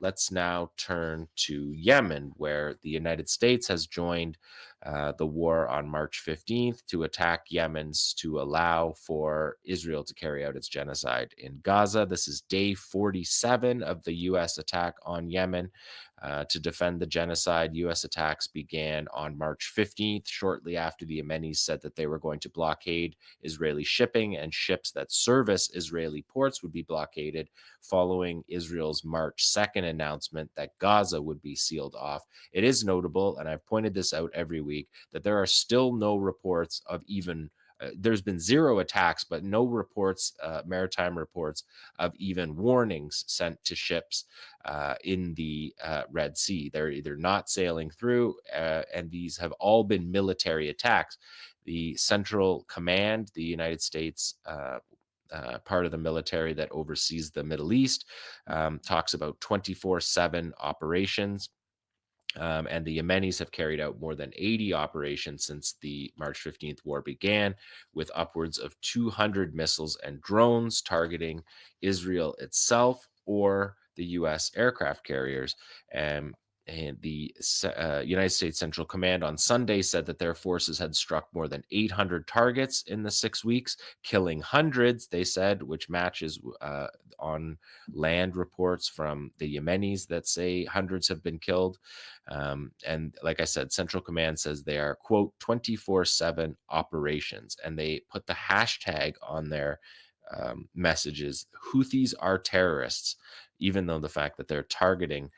let's now turn to Yemen, where the United States has joined the war on March 15th to attack Yemen's to allow for Israel to carry out its genocide in Gaza. This is day 47 of the U.S. attack on Yemen. To defend the genocide, U.S. attacks began on March 15th, shortly after the Yemenis said that they were going to blockade Israeli shipping, and ships that service Israeli ports would be blockaded following Israel's March 2nd announcement that Gaza would be sealed off. It is notable, and I've pointed this out every week, that there are still no reports of even there's been zero attacks, but no reports, maritime reports of even warnings sent to ships in the Red Sea. They're either not sailing through, and these have all been military attacks. The Central Command, the United States part of the military that oversees the Middle East, talks about 24/7 operations. And the Yemenis have carried out more than 80 operations since the March 15th war began, with upwards of 200 missiles and drones targeting Israel itself or the U.S. aircraft carriers. And the United States Central Command on Sunday said that their forces had struck more than 800 targets in the 6 weeks, killing hundreds, they said, which matches on land reports from the Yemenis that say hundreds have been killed. And like I said, Central Command says they are, quote, 24/7 operations. And they put the hashtag on their messages, Houthis are terrorists, even though the fact that they're targeting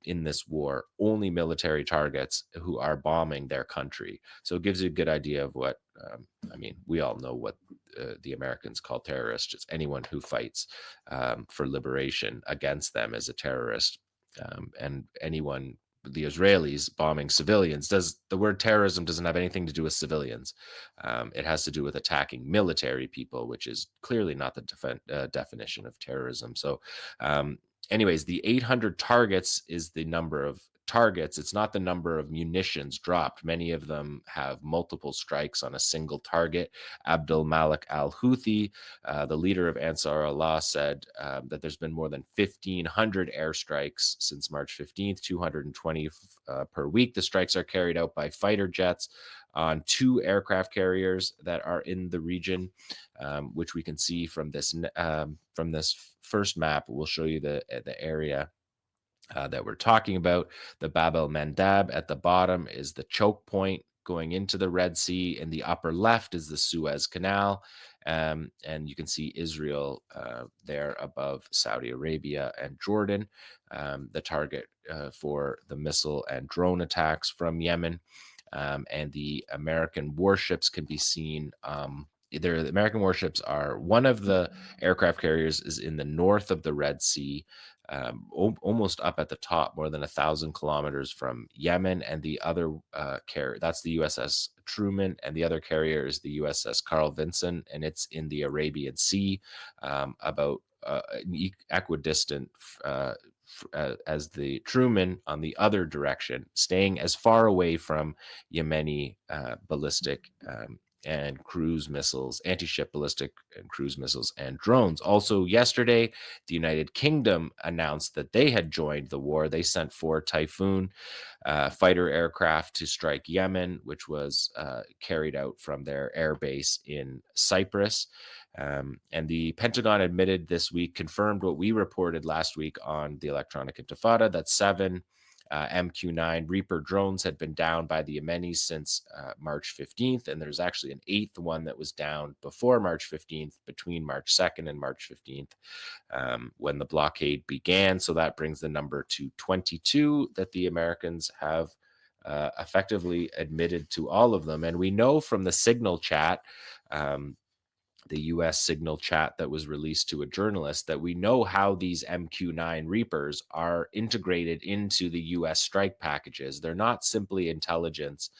in this war only military targets who are bombing their country. So it gives you a good idea of what, I mean, we all know what the Americans call terrorists. It's anyone who fights for liberation against them as a terrorist. And anyone, the Israelis bombing civilians, does the word terrorism doesn't have anything to do with civilians. It has to do with attacking military people, which is clearly not the definition of terrorism. So anyways, the 800 targets is the number of targets. It's not the number of munitions dropped. Many of them have multiple strikes on a single target. Abdul Malik al-Houthi, the leader of Ansar Allah, said that there's been more than 1,500 airstrikes since March 15th, 220 per week. The strikes are carried out by fighter jets on 2 aircraft carriers that are in the region, which we can see from this first map. We'll show you the area that we're talking about. The Bab el Mandab at the bottom is the choke point going into the Red Sea. In the upper left is the Suez Canal. And you can see Israel there above Saudi Arabia and Jordan, the target for the missile and drone attacks from Yemen. And the American warships can be seen. The American warships are, one of the aircraft carriers is in the north of the Red Sea, almost up at the top, more than 1,000 kilometers from Yemen, and the other carrier, that's the USS Truman, and the other carrier is the USS Carl Vinson, and it's in the Arabian Sea, about equidistant as the Truman on the other direction, staying as far away from Yemeni ballistic and cruise missiles, anti-ship ballistic and cruise missiles and drones. Also yesterday, the United Kingdom announced that they had joined the war. They sent 4 Typhoon fighter aircraft to strike Yemen, which was carried out from their air base in Cyprus. And the Pentagon admitted this week, confirmed what we reported last week on the Electronic Intifada, that 7 MQ-9 Reaper drones had been down by the Yemenis since March 15th, and there's actually an 8th one that was down before March 15th, between March 2nd and March 15th, when the blockade began. So that brings the number to 22 that the Americans have effectively admitted to all of them. And we know from the Signal chat, the U.S. Signal chat that was released to a journalist, that we know how these MQ-9 Reapers are integrated into the U.S. strike packages. They're not simply intelligence.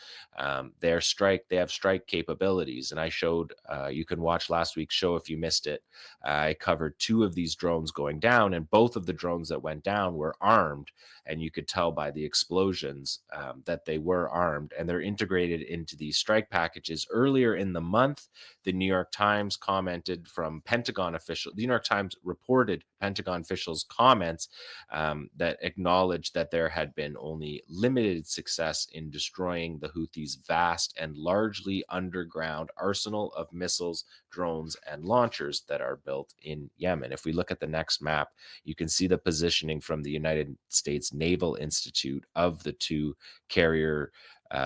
They have strike capabilities. And I showed, you can watch last week's show if you missed it. I covered 2 of these drones going down, and both of the drones that went down were armed. And you could tell by the explosions that they were armed, and they're integrated into these strike packages. Earlier in the month, the New York Times commented from Pentagon official. The New York Times reported Pentagon officials' comments that acknowledged that there had been only limited success in destroying the Houthis' vast and largely underground arsenal of missiles, drones, and launchers that are built in Yemen. If we look at the next map, you can see the positioning from the United States Naval Institute of the two carrier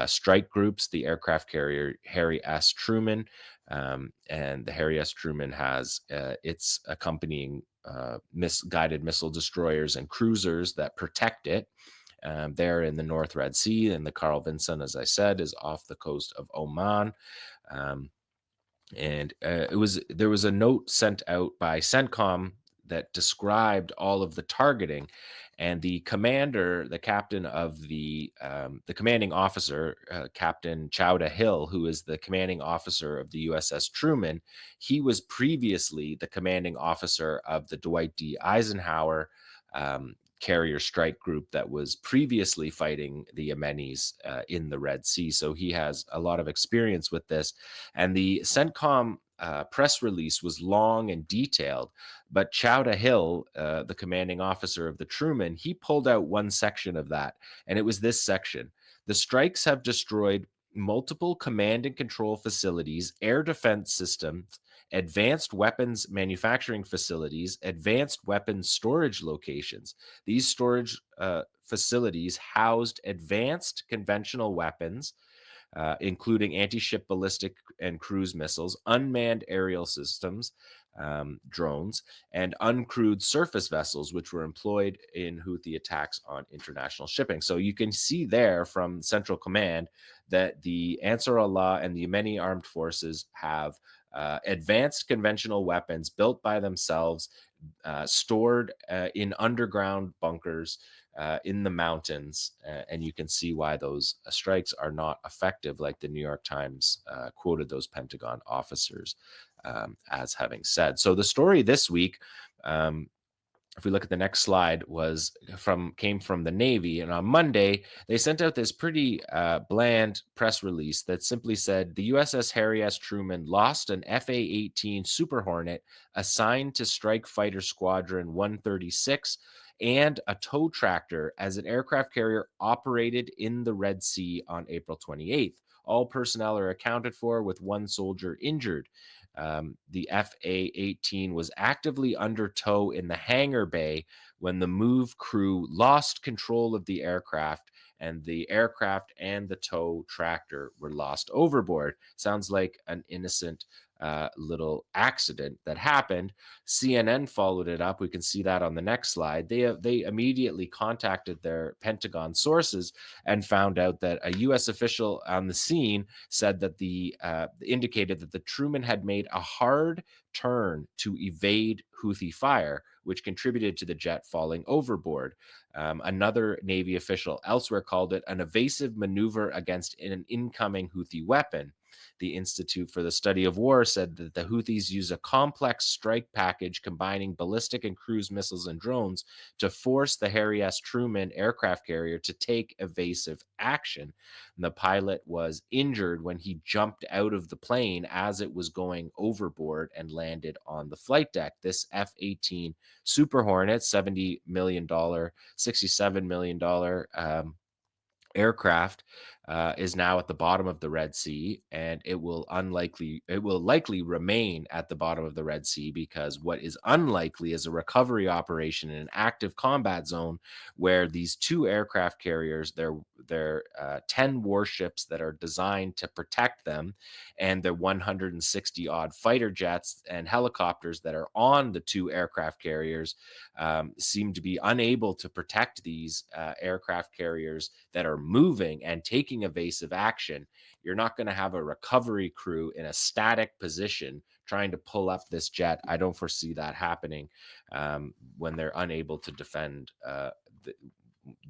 strike groups, the aircraft carrier Harry S. Truman, and the Harry S. Truman has its accompanying guided missile destroyers and cruisers that protect it. They're in the North Red Sea, and the Carl Vinson, as I said, is off the coast of Oman. Um, and there was a note sent out by CENTCOM that described all of the targeting, and the commander, the captain of the commanding officer, Captain Chowda Hill, who is the commanding officer of the USS Truman, he was previously the commanding officer of the Dwight D. Eisenhower carrier strike group that was previously fighting the Yemenis in the Red Sea. So he has a lot of experience with this. And the CENTCOM press release was long and detailed, but Chowda Hill, the commanding officer of the Truman, he pulled out one section of that, and it was this section. The strikes have destroyed multiple command and control facilities, air defense systems, advanced weapons manufacturing facilities, advanced weapons storage locations. These storage facilities housed advanced conventional weapons, including anti-ship ballistic and cruise missiles, unmanned aerial systems, drones, and uncrewed surface vessels, which were employed in Houthi attacks on international shipping. So you can see there from Central Command that the Ansar Allah and the Yemeni armed forces have advanced conventional weapons built by themselves, stored in underground bunkers in the mountains. And you can see why those strikes are not effective, like the New York Times quoted those Pentagon officers as having said. So the story this week, if we look at the next slide, came from the Navy, and on Monday they sent out this pretty bland press release that simply said the USS Harry S. Truman lost an FA-18 Super Hornet assigned to Strike Fighter Squadron 136 and a tow tractor as an aircraft carrier operated in the Red Sea on April 28th. All personnel are accounted for, with one soldier injured. The FA-18 was actively under tow in the hangar bay when the move crew lost control of the aircraft, and the aircraft and the tow tractor were lost overboard. Sounds like an innocent little accident that happened. CNN followed it up. We can see that on the next slide. They immediately contacted their Pentagon sources and found out that a U.S. official on the scene said that indicated that the Truman had made a hard turn to evade Houthi fire, which contributed to the jet falling overboard. Another Navy official elsewhere called it an evasive maneuver against an incoming Houthi weapon. The Institute for the Study of War said that the Houthis use a complex strike package combining ballistic and cruise missiles and drones to force the Harry S. Truman aircraft carrier to take evasive action. And the pilot was injured when he jumped out of the plane as it was going overboard and landed on the flight deck. This F-18 Super Hornet, $70 million, $67 million aircraft is now at the bottom of the Red Sea, and it will likely remain at the bottom of the Red Sea, because what is unlikely is a recovery operation in an active combat zone where these two aircraft carriers, their 10 warships that are designed to protect them, and the 160 odd fighter jets and helicopters that are on the two aircraft carriers seem to be unable to protect these aircraft carriers that are moving and taking evasive action. You're not going to have a recovery crew in a static position trying to pull up this jet. I don't foresee that happening when they're unable to defend.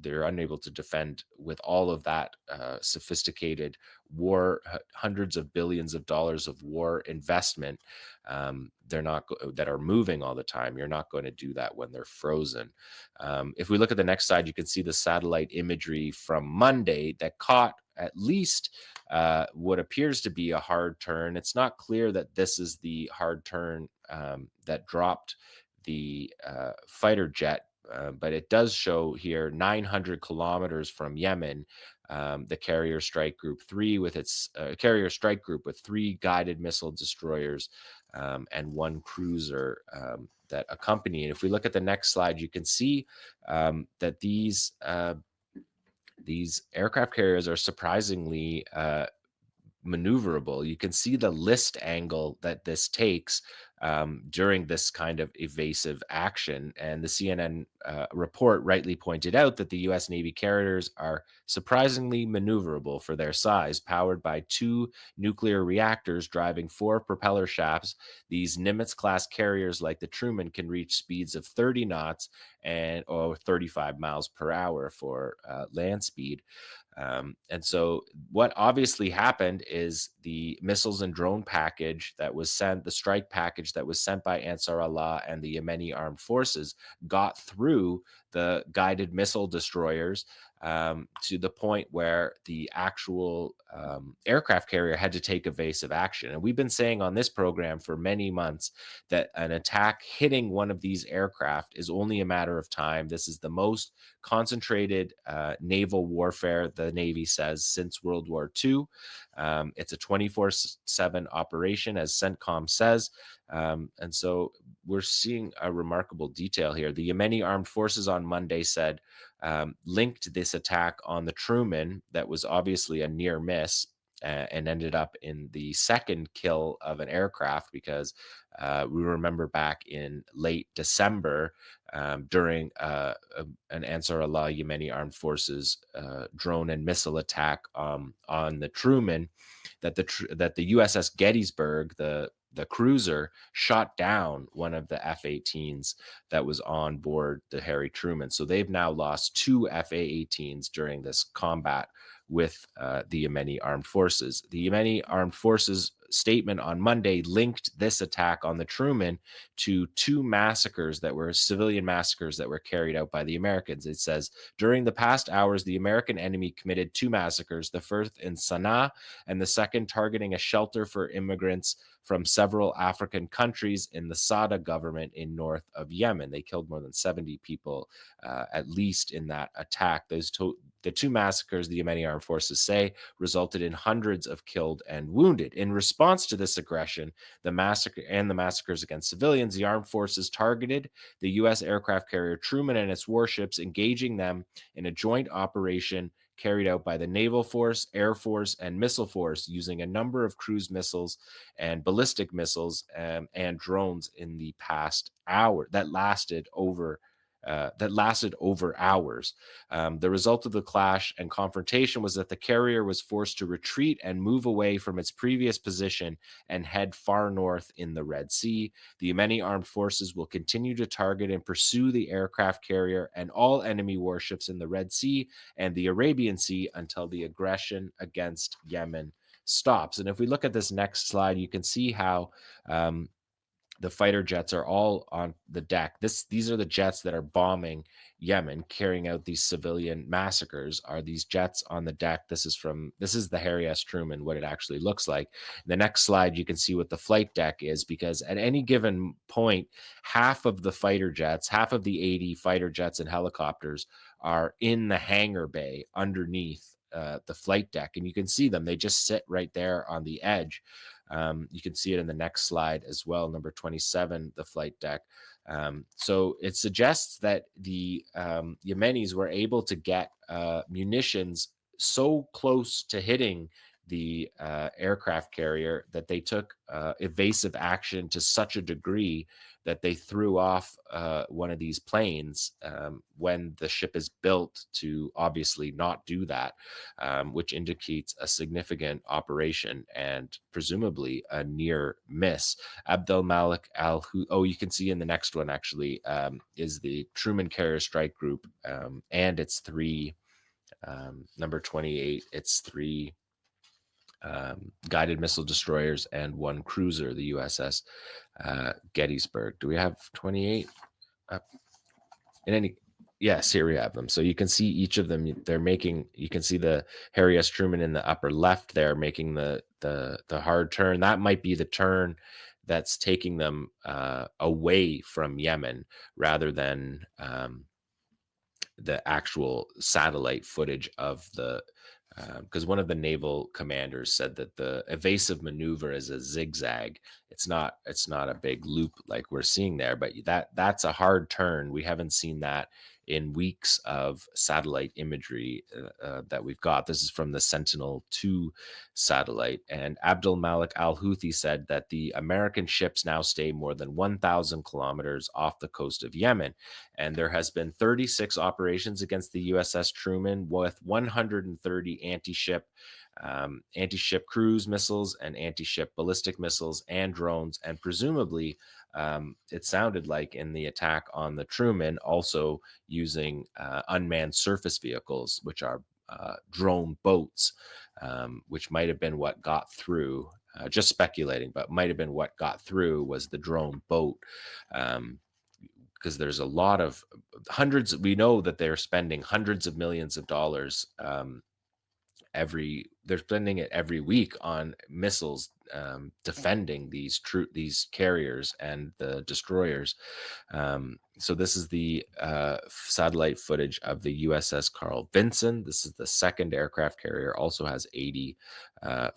They're unable to defend with all of that sophisticated war, hundreds of billions of dollars of war investment. That are moving all the time. You're not going to do that when they're frozen. If we look at the next slide, you can see the satellite imagery from Monday that caught at least what appears to be a hard turn. It's not clear that this is the hard turn that dropped the fighter jet, but it does show here 900 kilometers from Yemen. The carrier strike group 3 with its carrier strike group with 3 guided missile destroyers and 1 cruiser that accompany. And if we look at the next slide, you can see that these aircraft carriers are surprisingly maneuverable. You can see the list angle that this takes during this kind of evasive action. And the CNN report rightly pointed out that the US Navy carriers are surprisingly maneuverable for their size, powered by 2 nuclear reactors driving 4 propeller shafts. These Nimitz class carriers, like the Truman, can reach speeds of 30 knots and or 35 miles per hour for land speed. And so, what obviously happened is the missiles and drone package that was sent, the strike package that was sent by Ansar Allah and the Yemeni armed forces, got through the guided missile destroyers to the point where the actual aircraft carrier had to take evasive action. And we've been saying on this program for many months that an attack hitting one of these aircraft is only a matter of time. This is the most concentrated naval warfare, the Navy says, since World War II. It's a 24/7 operation, as CENTCOM says. And so we're seeing a remarkable detail here. The Yemeni armed forces on Monday said linked this attack on the Truman, that was obviously a near miss, and ended up in the second kill of an aircraft, because we remember back in late December during an Ansar Allah Yemeni armed forces drone and missile attack on the Truman, that the USS Gettysburg, the cruiser, shot down one of the F-18s that was on board the Harry Truman. So they've now lost 2 F-A-18s during this combat with the Yemeni armed forces. The Yemeni armed forces statement on Monday linked this attack on the Truman to 2 massacres that were civilian massacres that were carried out by the Americans. It says, during the past hours, the American enemy committed 2 massacres, the first in Sana'a and the second targeting a shelter for immigrants from several African countries in the Sada government in north of Yemen. They killed more than 70 people, at least, in that attack. The 2 massacres, the Yemeni armed forces say, resulted in hundreds of killed and wounded. In response to this aggression, the massacres against civilians, the armed forces targeted the U.S. aircraft carrier Truman and its warships, engaging them in a joint operation carried out by the Naval Force, Air Force, and Missile Force, using a number of cruise missiles and ballistic missiles and drones in the past hour that lasted over hours. The result of the clash and confrontation was that the carrier was forced to retreat and move away from its previous position and head far north in the Red Sea. The Yemeni armed forces will continue to target and pursue the aircraft carrier and all enemy warships in the Red Sea and the Arabian Sea until the aggression against Yemen stops. And if we look at this next slide, you can see how the fighter jets are all on the deck. These are the jets that are bombing Yemen, carrying out these civilian massacres. Are these jets on the deck? This is the Harry S. Truman, what it actually looks like. In the next slide, you can see what the flight deck is, because at any given point, half of the fighter jets, half of the 80 fighter jets and helicopters are in the hangar bay underneath the flight deck, and you can see them. They just sit right there on the edge. You can see it in the next slide as well, number 27, the flight deck. So it suggests that the Yemenis were able to get munitions so close to hitting the aircraft carrier that they took evasive action to such a degree that they threw off one of these planes when the ship is built to obviously not do that, which indicates a significant operation and presumably a near miss. Abdel Malik Al, you can see in the next one actually, is the Truman Carrier Strike Group and its 3, number 28, it's 3 guided missile destroyers and 1 cruiser, the USS Gettysburg. Do we have 28? Yes, here we have them. So you can see each of them. You can see the Harry S. Truman in the upper left there making the hard turn. That might be the turn that's taking them away from Yemen rather than the actual satellite footage of the because one of the naval commanders said that the evasive maneuver is a zigzag. It's not a big loop like we're seeing there, but that's a hard turn. We haven't seen that in weeks of satellite imagery that we've got. This is from the Sentinel-2 satellite, and Abdul Malik al-Houthi said that the American ships now stay more than 1,000 kilometers off the coast of Yemen, and there has been 36 operations against the USS Truman with 130 anti-ship cruise missiles and anti-ship ballistic missiles and drones, and presumably it sounded like in the attack on the Truman also using unmanned surface vehicles, which are drone boats, which might have been what got through. Just speculating, but might have been what got through was the drone boat. Because there's a lot of hundreds. We know that they're spending hundreds of millions of dollars they're spending it every week on missiles defending these carriers and the destroyers. So this is the satellite footage of the USS Carl Vinson. This is the second aircraft carrier, also has 80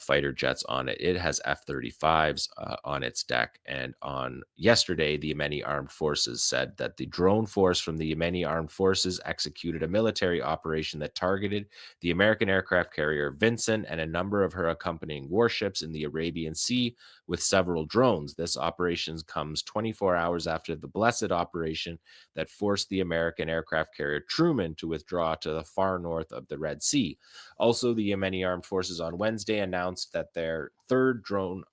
fighter jets on it. It has F-35s on its deck. And on yesterday, the Yemeni Armed Forces said that the drone force from the Yemeni Armed Forces executed a military operation that targeted the American aircraft carrier Vinson and a number of her accompanying warships in the Arabian Sea with several drones. This operation comes 24 hours after the Blessed operation that forced the American aircraft carrier Truman to withdraw to the far north of the Red Sea. Also, the Yemeni Armed Forces on Wednesday announced their third drone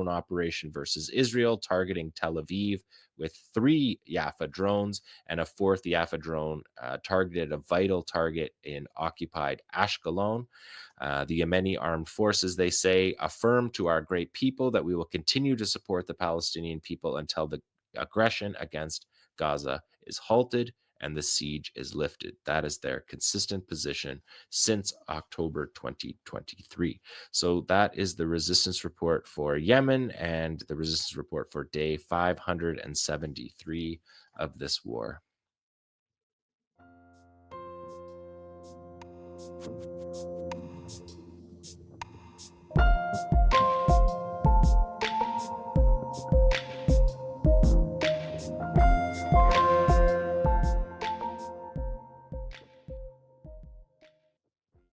operation versus Israel, targeting Tel Aviv with 3 Yafa drones, and a 4th Yafa drone targeted a vital target in occupied Ashkelon. The Yemeni Armed Forces, they say, affirm to our great people that we will continue to support the Palestinian people until the aggression against Gaza is halted and the siege is lifted. That is their consistent position since October 2023. So that is the resistance report for Yemen and the resistance report for day 573 of this war.